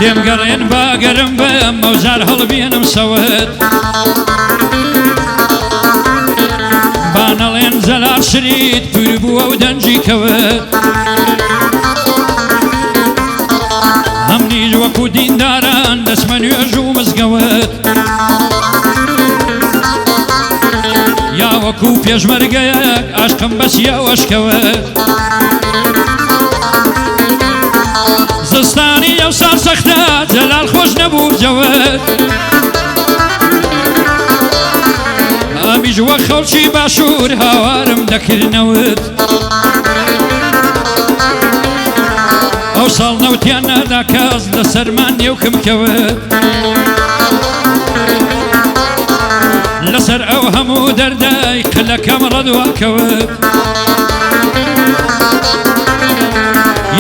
لێم گەڕێن باگەرم بە مەوزار هەڵبێنم سەوت بانەڵێن جەلال شرید دوور بووە و دەنجی کەوت هەمنیش وەکو دینداران دەچمە نوێژ و مزگەوت یا وەکو پێشمەرگەیەک عاشقم بەسیە وەشکەوت زستانی ئەو ساڵ سەختە جەلال خۆش نەبوو جەوت ئەمیش وەک خەڵکی باشوور هاوارم دەکردنەوت ئەو ساڵ نەوتیان نەدا کەس لەسەرمان نێوکم کەوت لەسەر ئەو هەموو دەردای قلەکەم ڕەدوا کەوت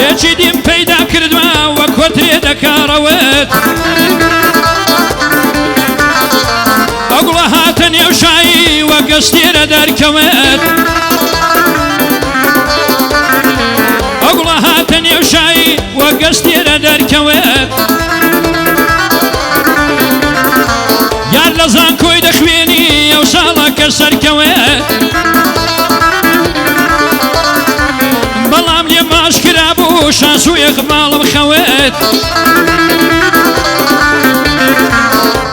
یەکی دیم پەیدا کردووە وە کۆترێ دەکارەوت ئەگوڵە هاتە نێوشایی وە گەشتێرە دەرکەوت ئەگوڵە هاتە نێوشایی وە گەشتێرە دەرکەوت یار لە زانکۆی دەخوێنی ئەو ساڵە کە سەرکەوت بەڵام لێ ماش کرا بوو شانس و ئیقباڵم خەوت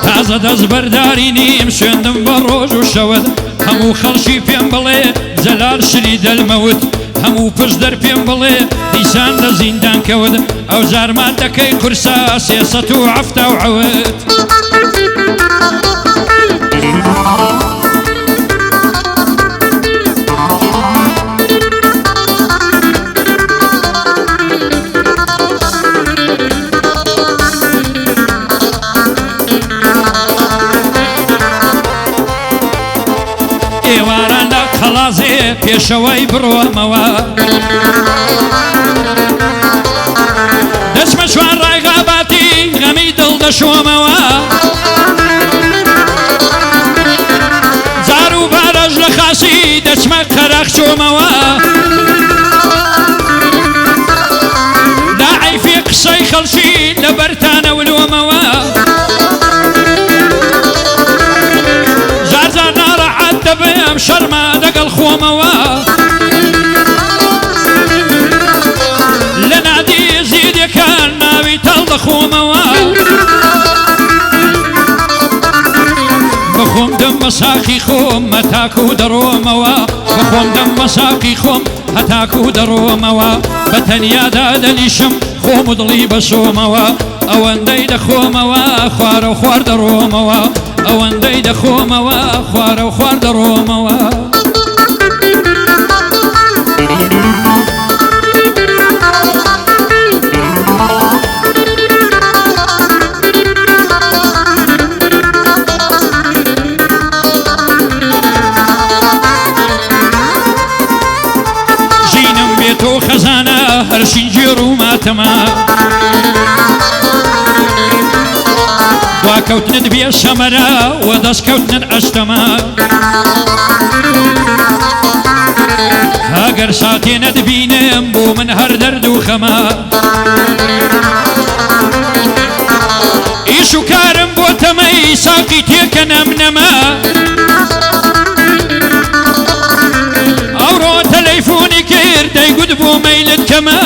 تازە دەست بەرداری نیم سوێندم بە ڕۆژ و شەوت هەموو خەڵکی پێم بڵێ جەلال شری دەلمەوت هەموو پشت دەر پێم بڵێ دیسان لە زیندان کەوت ئەو جارمان دەکەی قورسە 377 ئێواران لە قەڵازێ پێشەوەی بڕۆمەوە دەچمە چوار ڕایغاباتی غەمی دڵ دەشۆمەوە جار و بارەژ لە خاسی دەچمە قەرەخ چۆمەوە داعیفی قسەی خەڵکی لە بەرتانە ولۆمەوە دەبێم شەرمە دەگەڵ خۆمەوە لە نادی زیدەکان ناوی تەڵ دەخۆمەوە بەخۆم دەم مەساقی خۆم هەتاکو دەڕۆمەوە بەخۆم دەم مەساقی خۆم هەتاکو دەڕۆمەوە بە تەنیادا دەنیشم خۆم و دڵی بەسۆمەوە ئەوەندەی دەخۆمەوە خوارە و خوار دەڕۆمەوە ئەوەندەی دەخۆمەوە خوارە و خوار دەڕۆمەوە ژینم بێتۆ خەزانە هەرشینجی ڕووماتەمە واکەوتنت بێ شەمەرە و دەستکەوتنت ئەشتەمە ئەگەر ساتێنە دبینم بۆ من هەر دەرد و خەمە ئیش و کارم بۆ تەمەی ساقی تێکە نەمنەمە ئەوڕۆ تەلەیفۆنی کرد دەیگوت بۆ مەیلت کەمە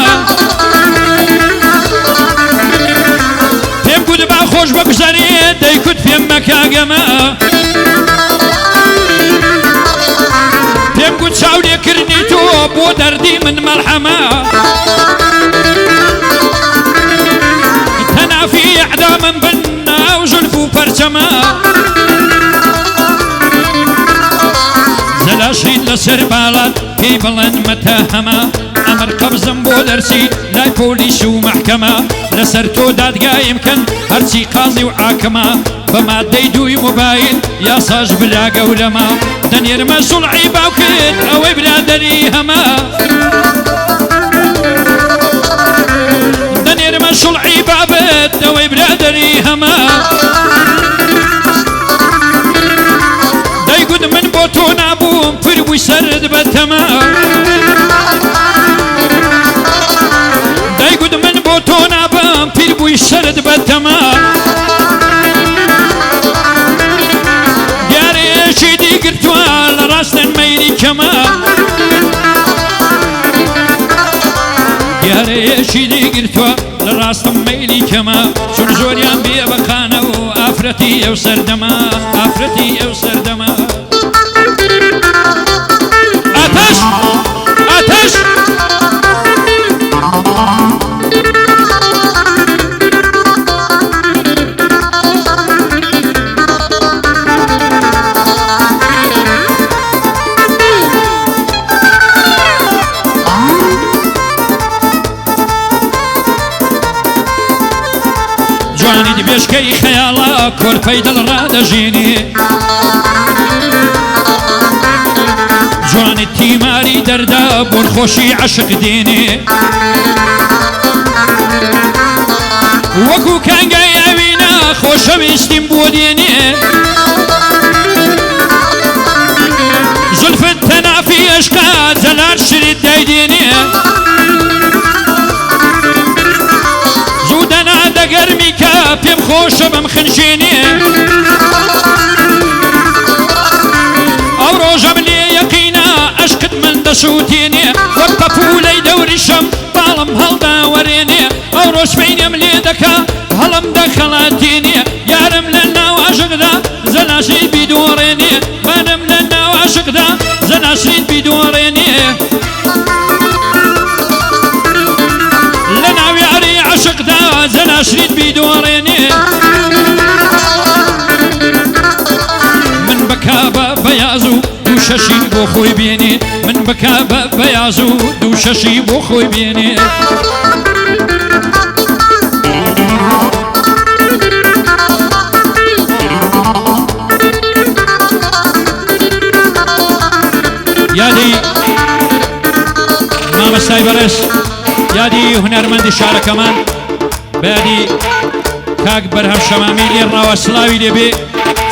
پێم گوت با خۆش بەگوزارێت دەیکوت پێم مەکاگەمە پێم گوت چاودێکردنی تۆ بۆ دەردی من مەلحەمە تەنافی ئەعدامم بن ناو زولف و پەرچەمە زەلاشید لەسەر باڵات پێی بڵێن مەتەهەمە ئەمر قەبزم بۆ دەرچی لای پۆلیس و مەحکەمە لەسەر تۆ دادگایم کەن هەرچی قازی و عاکەمە بە مادەی دووی مۆبایل یاساش بلا گەورەمە دەنێرمە سوڵعی باوکت ئەوەی برادەری هەمە دەنێرمە سوڵعی بابت ئەوەی برادەری هەمە بووی سرد بەتەما دایگوت من بۆ تۆ نابم پیر بووی سرد بەتەما دیارەیەکی دیگرتووە لە ڕاستن مەیلی کەما دیارەیەکی دیگرتووە لە ڕاستم مەیلی کەما چون زۆریان بێ بەخانە و ئافرەتی ئەو سەردەما ئافرەتی ئەو سەردەما ئاتەش ئاتەش جوانی دبێشکەی خەیاڵە کۆرپەی دڵ ڕادەژێنێ جوانی تیماری دەردا بۆن خۆشی عەشق دێنێ وەکو کانگای ئەوینە خۆشەویستیم بۆ دێنێ زولفت تەنافی ئەشقا جەلال شرید دایدێنێ دەگەرمی کە پێم خۆشە بەم خنشێنێ ئەو ڕۆژەم لێ یەقینە ئەشکت من دەسووتێنێ وەک پەپولەی دەوری شەم باڵم هەڵداوەرێنێ ئەو ڕۆژ فەینەم لێ دەکا هەڵم دەخەڵاتێنێ یارم لە ناو عاشقدا زەناشید بیدۆڕێنێ منم لە ناو عاشقدا زەناشید بیدۆڕێنێ لە ناو یاری عاشقدا زەناشید بیدۆڕێنێ من بەکا بە بەیاز و دوو شەشی بۆ خۆی بێنێ من بەکا بە بەیاز و دوو شەشی بۆ خۆی بێنێ یادی مامەستای بەڕێز یادی هونەرمەندی شارەکەمان بەیادی کاک بەرهەم شەمامی لێڕاوە سڵاوی لێبێ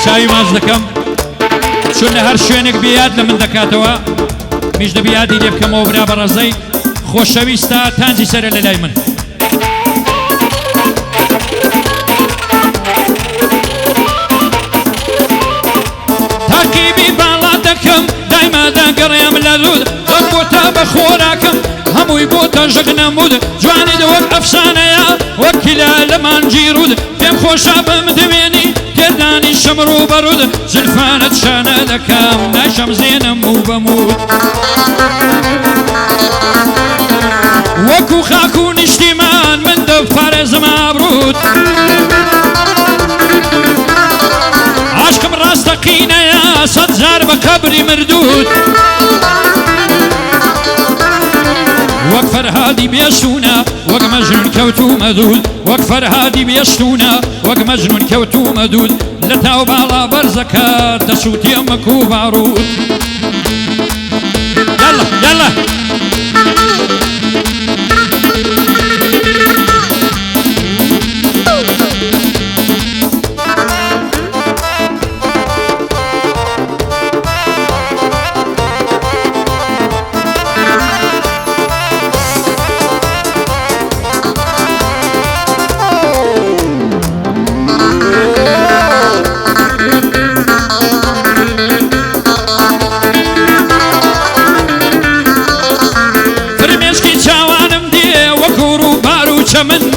چاوی ماچ دەکەم چون لە هەر شوێنێک بێیاد لە من دەکاتەوە میش دەبێ یادی لێ بکەمەوە برا بەڕێزەی خۆشەویستە تانجی سەرە لە لای من تاقیبی باڵا دەکەم دایما دەگەڕێم لە دوود دەم بۆتە بە خۆراکەم هەمووی بۆتە ژەق نەمود جوانی دەوەک ئەفسانەیە وەکیلا لە مانجی ڕوود پێم خۆشە بم دەوێنی تێدانی شەمڕ و بەڕود زلفانت شانە دەکەم ناشەم زێنم و بەمود وەکو خاک و نیشتیمان من دەپارێزم ئابروود عاشقم ڕاستەقینەیە سەد جار بە قەبری مردود وەک فەرهادی بێشتونە وەک مەجنون کەوتو مەدود وەک فەرهادی بێشتونە وەک مەجنون کەوتو مەدود لە تاو باڵا بەرزەکە دەسووتێ مەک و باڕود یاڵە یاڵە من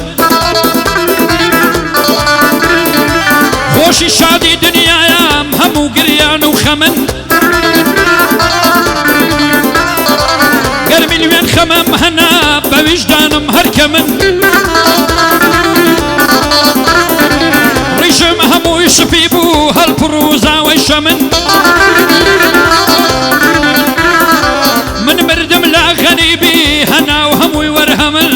خۆشی شادی دنیایم هەموو گریان و خەمن گەرمی لێن خەمەم هەنا بە ویژدانم هەرکە من ڕیشم هەمووی سپی بوو هەڵپڕ و زاوەی شەمن من مردم لا غەریبی هەنا و هەمووی وەرهەمن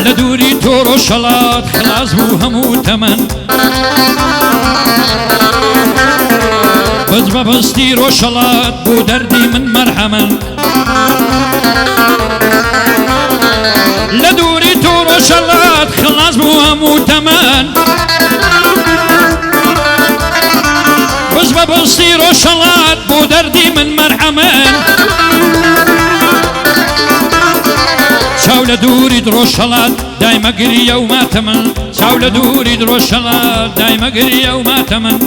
لە دووری تۆڕ و شەڵات خلاص بوو هەموو تەمەن بەز بەبەستی ڕۆژەڵات بوو دەردی من مەرحەمەن لە دووری تۆڕ و شەڵات خلاص بوو هەموو تەمەن بەز بەبەستی دەردی من مەرحەمن چاو لە دووری درۆشەڵات دایمە گریە و ماتە من چاو لە دووری درۆشەڵات دایمە گریە و ماتە من